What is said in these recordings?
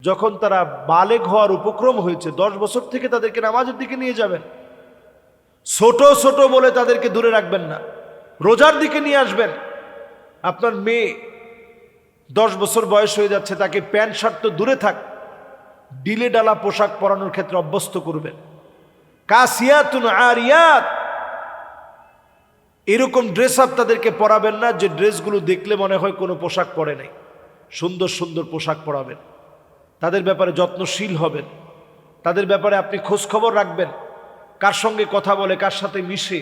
যখন তারা বালেগ হওয়ার উপক্রম হয়েছে 10 বছর থেকে তাদেরকে নামাজের দিকে নিয়ে যাবেন। ছোট ছোট বলে তাদেরকে দূরে রাখবেন না, রোজার দিকে নিয়ে আসবেন। আপনার মেয়ে 10 বছর বয়স হয়ে যাচ্ছে, তাকে প্যান্ট শার্ট তো দূরে থাক, ডিলে ডালা পোশাক পরানোর ক্ষেত্রে অভ্যস্ত করবেন। কাসিয়াতুন আরিয়াত, এরকম ড্রেস আপ তাদেরকে পরাবেন না যে ড্রেসগুলো দেখলে মনে হয় কোনো পোশাক পরে নাই। সুন্দর সুন্দর পোশাক পরাবেন, তাদের ব্যাপারে যত্নশীল হবেন, তাদের ব্যাপারে আপনি খোঁজ খবর রাখবেন, কার সঙ্গে কথা বলে, কার সাথে মিশে।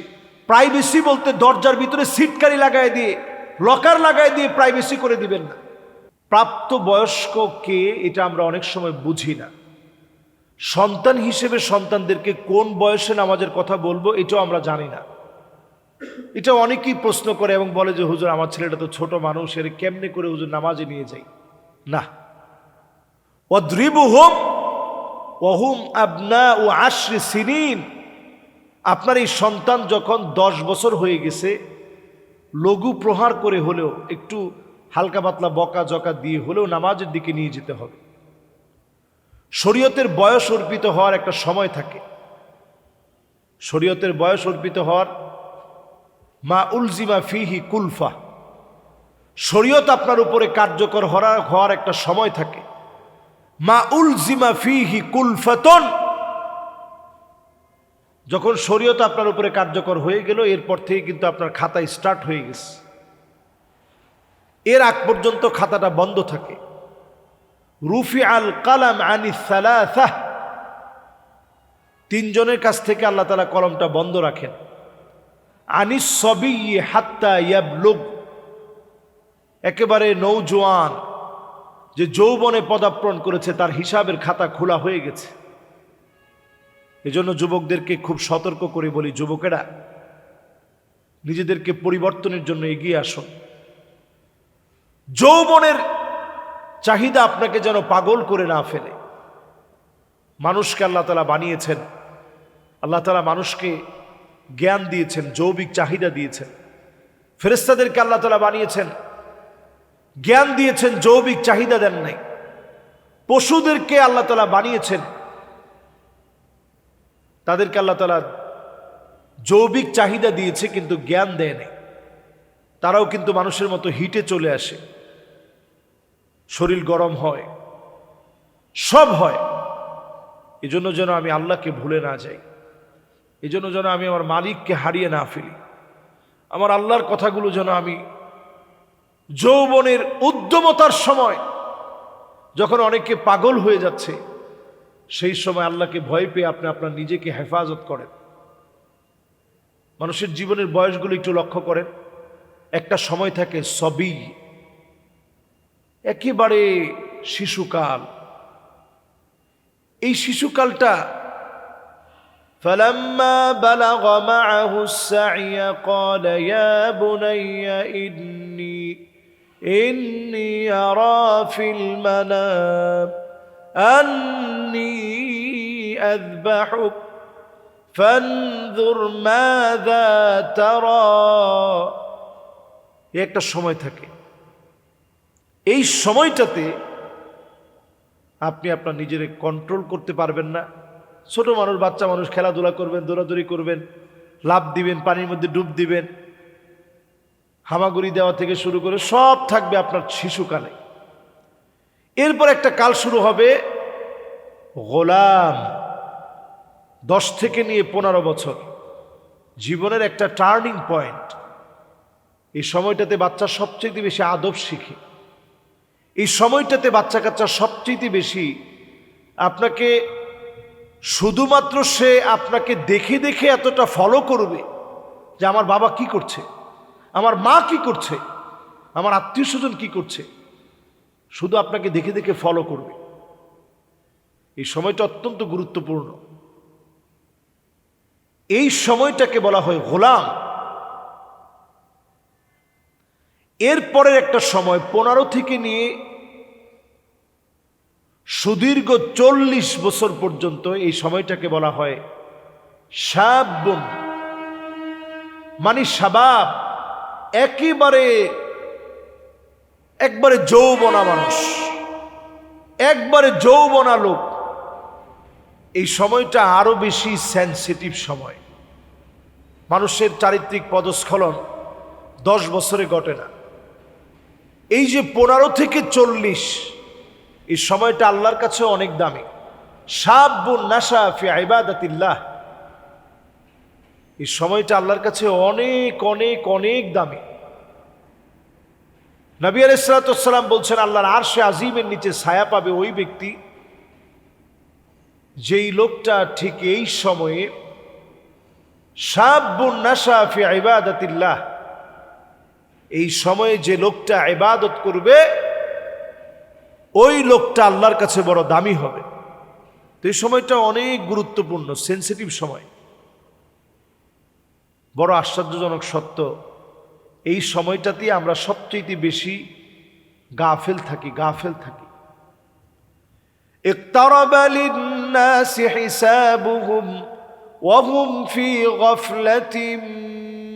প্রাইভেসি বলতে দরজার ভিতরে সিটকারি লাগাই দিয়ে, লকার লাগাই দিয়ে প্রাইভেসি করে দিবেন না। প্রাপ্ত বয়স্ক কে এটা আমরা অনেক সময় বুঝি না। সন্তান হিসেবে সন্তানদেরকে কোন বয়সে নামাজের কথা বলবো এটাও আমরা জানি না। এটা অনেকেই প্রশ্ন করে এবং বলে যে হুজুর আমার ছেলেটা তো ছোট মানুষ, এর কেমনে করে হুজুর নামাজে নিয়ে যাই। না, ওয়াদরিবুহুম ওয়াহুম আবনাউ 10 সিনিন। আপনার এই সন্তান যখন 10 বছর হয়ে গেছে, লঘু প্রহার করে হলেও, একটু হালকা পাতলা বকা জকা দিয়ে হলেও নামাজের দিকে নিয়ে যেতে হবে। শরীয়তের বয়স অর্পিত হওয়ার একটা সময় থাকে। শরীয়তের বয়স অর্পিত হওয়ার মা উলজিমা ফিহি কুলফা, শরীয়ত আপনার উপরে কার্যকর হওয়ার একটা সময় থাকে। মা উলজিমা ফিহি কুলফাতুন, যখন শরীয়ত আপনার উপরে কার্যকর হয়ে গেল এরপর থেকে কিন্তু আপনার খাতা স্টার্ট হয়ে গেছে। এর আগ পর্যন্ত খাতাটা বন্ধ থাকে। রুফি আল কালাম আনিস সালাসা, 3 জনের কাছ থেকে আল্লাহ তাআলা কলমটা বন্ধ রাখেন। আনিস সবি হাত্তা ইয়াবলুগ, একেবারে নৌজওয়ান যে যৌবনে পদার্পণ করেছে তার হিসাবের খাতা খোলা হয়ে গেছে। এজন্য যুবকদেরকে খুব সতর্ক করে বলি, যুবকেরা নিজেদেরকে পরিবর্তনের জন্য এগিয়ে আসুন। যৌবনের চাহিদা আপনাকে যেন পাগল করে না ফেলে। মানুষকে আল্লাহ তাআলা বানিয়েছেন, আল্লাহ তাআলা মানুষকে জ্ঞান দিয়েছেন, যৌবিক চাহিদা দিয়েছেন। ফেরেশতাদেরকে আল্লাহ তাআলা বানিয়েছেন, জ্ঞান দিয়েছেন, যৌবিক চাহিদা দেন নাই। পশুদেরকে আল্লাহ তাআলা বানিয়েছেন, তাদেরকে আল্লাহ তাআলা যৌবিক চাহিদা দিয়েছে কিন্তু জ্ঞান দেয় নাই। তারাও কিন্তু মানুষের মতো হিটে চলে আসে, শরীর গরম হয়, সব হয়। এজন্য যেন আমি আল্লাহকে ভুলে না যাই, এজন্য যেন আমি আমার মালিককে হারিয়ে না ফেলি। আমার আল্লাহর কথাগুলো যেন আমি যৌবনের উদ্যমতার সময়, যখন অনেকে পাগল হয়ে যাচ্ছে, সেই সময় আল্লাহকে ভয় পেয়ে আপনি আপনার নিজেকে হেফাজত করেন। মানুষের জীবনের বয়সগুলো একটু লক্ষ্য করেন। একটা সময় থাকে সবি, একেবারে শিশুকাল। এই শিশুকালটা فلما بلغ معه السعي قال يا بني إني أرى في المنام أني أذبحك فانظر ماذا ترى। একটা সময় থাকে, এই সময়টাতে আপনি আপনার নিজের কন্ট্রোল করতে পারবেন না। ছোট মানুষ, বাচ্চা মানুষ, খেলাধুলা করবেন, দৌড়াদৌড়ি করবেন, লাফ দিবেন, পানির মধ্যে ডুব দিবেন, হামাগুড়ি দেওয়া থেকে শুরু করে সব থাকবে আপনার শিশুকালে। এরপর একটা কাল শুরু হবে গোলাম, 10 থেকে নিয়ে 15 বছর, জীবনের একটা টার্নিং পয়েন্ট। এই সময়টাতে বাচ্চা সবচেয়ে বেশি আদব শিখে। এই সময়টাতে বাচ্চা কাচ্চা সবচেয়ে বেশি আপনাকে, শুধুমাত্র সে আপনাকে দেখে দেখে এতটা ফলো করবে যে আমার বাবা কি করছে, আমার মা কি করছে, আমার আত্মীয় স্বজন কি করছে, শুধু আপনাকে দেখে দেখে ফলো করবে। এই সময়টা অত্যন্ত গুরুত্বপূর্ণ। এই সময়টাকে বলা হয় গোলাম। এরপরের একটা সময় 15 থেকে নিয়ে সুদীর্ঘ 40 বছর পর্যন্ত এই সময়টাকে বলা হয় শাবুন, মানে শাবাব, একবারে যৌবনা মানুষ। একবারে যৌবনা লোক, এই সময়টা আরো বেশি সেনসিটিভ সময়। মানুষের চারিত্রিক পদস্খলন 10 বছরে ঘটে না। এই যে 15 থেকে 40, এই সময়টা আল্লাহর কাছে অনেক দামি। শাবুন নাশা ফি ইবাদাতিল্লাহ, এই সময়টা আল্লাহর কাছে অনেক অনেক অনেক দামি। নবী আলাইহিস সালাতু ওয়াস সালাম বলছেন, আল্লাহর আরশে আজিমের নিচে ছায়া পাবে ওই ব্যক্তি, যেই লোকটা ঠিক এই সময়ে শাবুন নাশা ফি ইবাদাতিল্লাহ, এই সময়ে যে লোকটা ইবাদত করবে ওই লোকটা আল্লাহর কাছে বড় দামি হবে। তো এই সময়টা অনেক গুরুত্বপূর্ণ, সেনসিটিভ সময়। বড় আশ্চর্যজনক সত্য, এই সময়টাতে আমরা সবচেয়ে বেশি গাফেল থাকি। ইকতারাবা লিন-নাসি হিসাবুহুম ওয়া হুম ফি গাফলাতিন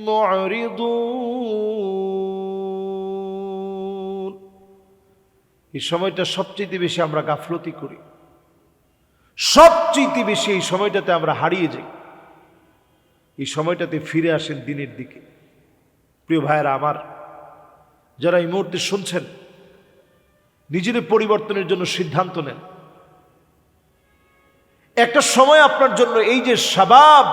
মু'রিদুন। এই সময়টা সবচেয়ে বেশি আমরা গাফলতি করি, সবচেয়ে বেশি এই সময়টাতে আমরা হারিয়ে যাই। এই সময়টাতে ফিরে আসেন দিনের দিকে। প্রিয় ভাইয়েরা আমার, যারা এই মুহূর্তে শুনছেন, নিজেদের পরিবর্তনের জন্য সিদ্ধান্ত নেন। একটা সময় আপনার জন্য, এই যে শাবাব,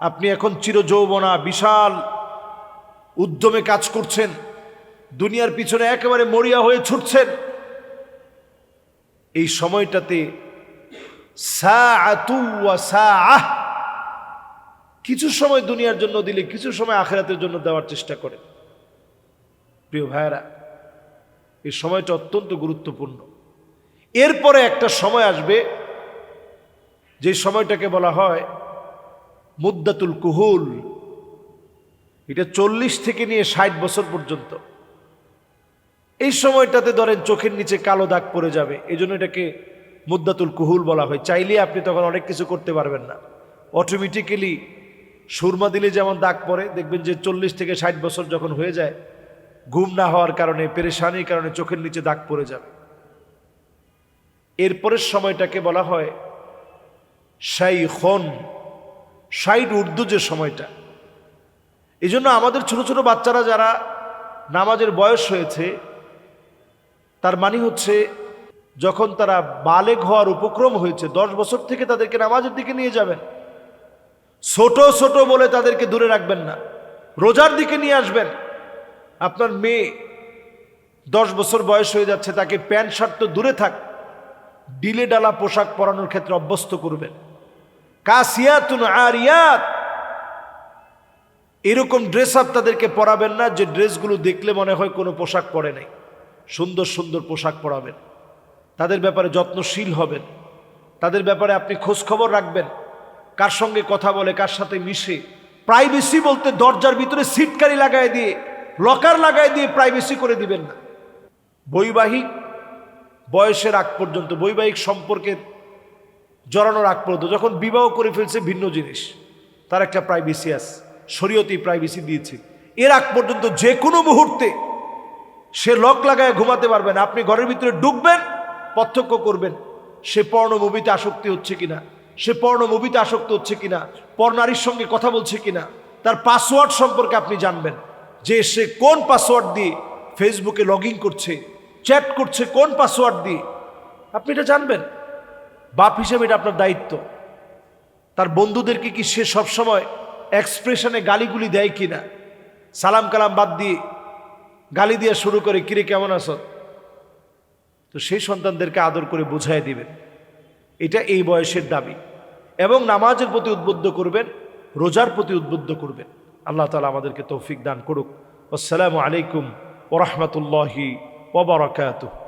আপনি এখন চিরযৌবনা, বিশাল উদ্যমে কাজ করছেন, দুনিয়ার পিছনে একেবারে মরিয়া হয়ে ছুটছেন, এই সময়টাতে সাআতু ওয়া সাআহ, কিছু সময় দুনিয়ার জন্য দিলে কিছু সময় আখিরাতের জন্য দেওয়ার চেষ্টা করেন। প্রিয় ভাইয়েরা, এই সময়টা অত্যন্ত গুরুত্বপূর্ণ। এরপরে একটা সময় আসবে, যে সময়টাকে বলা হয় মুদ্দাতুল কুহুল। এটা 40 থেকে নিয়ে 60 বছর পর্যন্ত। এই সময়টাতে ধরেন চোখের নিচে কালো দাগ পড়ে যাবে, এই জন্য এটাকে মুদ্দাতুল কুহুল বলা হয়। চাইলে আপনি তখন অনেক কিছু করতে পারবেন না। অটোমেটিক্যালি সুরমা দিলে যেমন দাগ পড়ে, দেখবেন যে 40 থেকে 60 বছর যখন হয়ে যায়, ঘুম না হওয়ার কারণে, পেরেশানির কারণে চোখের নিচে দাগ পড়ে যাবে। এরপরের সময়টাকে বলা হয় শাইখুন, 60 ঊর্ধ্ব যে সময়টা। এই জন্য আমাদের ছোট ছোট বাচ্চারা যারা নামাজের বয়স হয়েছে, তার মানে হচ্ছে যখন তারা বালেগ হওয়ার উপক্রম হয়েছে, 10 বছর থেকে তাদেরকে নামাজের দিকে নিয়ে যাবেন। ছোট ছোট বলে তাদেরকে দূরে রাখবেন না, রোজার দিকে নিয়ে আসবেন। আপনার মেয়ে 10 বছর বয়স হয়ে যাচ্ছে, তাকে প্যান্ট শার্ট তো দূরে থাক, ডিলে ডালা পোশাক পরানোর ক্ষেত্রে অভ্যস্ত করবেন। কাসিয়াতুন আরিয়াত, এরকম ড্রেস আপ তাদেরকে পরাবেন না যে ড্রেসগুলো দেখলে মনে হয় কোনো পোশাক পরে নাই। সুন্দর সুন্দর পোশাক পরাবেন, তাদের ব্যাপারে যত্নশীল হবেন, তাদের ব্যাপারে আপনি খোঁজ খবর রাখবেন, কার সঙ্গে কথা বলে, কার সাথে মিশে। প্রাইভেসি বলতে দরজার ভিতরে সিটকারি লাগাই দিয়ে, লকার লাগাই দিয়ে প্রাইভেসি করে দিবেন না। বৈবাহিক বয়সের আগ পর্যন্ত, বৈবাহিক সম্পর্কের জড়ানোর আগ পর্যন্ত, যখন বিবাহ করে ফেলছে ভিন্ন জিনিস, তার একটা প্রাইভেসি আছে, শরীয়তে প্রাইভেসি দিয়েছে। এর আগ পর্যন্ত যে কোনো মুহূর্তে সে লক লাগায় ঘুমাতে পারবে না। আপনি ঘরের ভিতরে ঢুকবেন, পার্থক্য করবেন সে পর্ণ মুভিতে আসক্তি হচ্ছে কিনা, সে পর্ণ মুভিতে আসক্ত হচ্ছে কিনা, পরনারীর সঙ্গে কথা বলছে কিনা। তার পাসওয়ার্ড সম্পর্কে আপনি জানবেন, যে সে কোন পাসওয়ার্ড দিয়ে ফেসবুকে লগ ইন করছে, চ্যাট করছে, কোন পাসওয়ার্ড দিয়ে, আপনি এটা জানবেন। বাপ হিসেবে এটা আপনার দায়িত্ব। তার বন্ধুদেরকে কি সে সবসময় এক্সপ্রেশনে গালিগুলি দেয় কিনা, সালাম কালাম বাদ দিয়ে গালি দিয়ে শুরু করে, কিরে কেমন আছো, তো সেই সন্তানদেরকে আদর করে বুঝাই দিবেন। এটা এই বয়সের দাবি। এবং নামাজের প্রতি উদ্বুদ্ধ করবেন, রোজার প্রতি উদ্বুদ্ধ করবেন। আল্লাহ তাআলা আমাদেরকে তৌফিক দান করুক। আসসালামু আলাইকুম ওয়া রাহমাতুল্লাহি ওয়া বারাকাতুহু।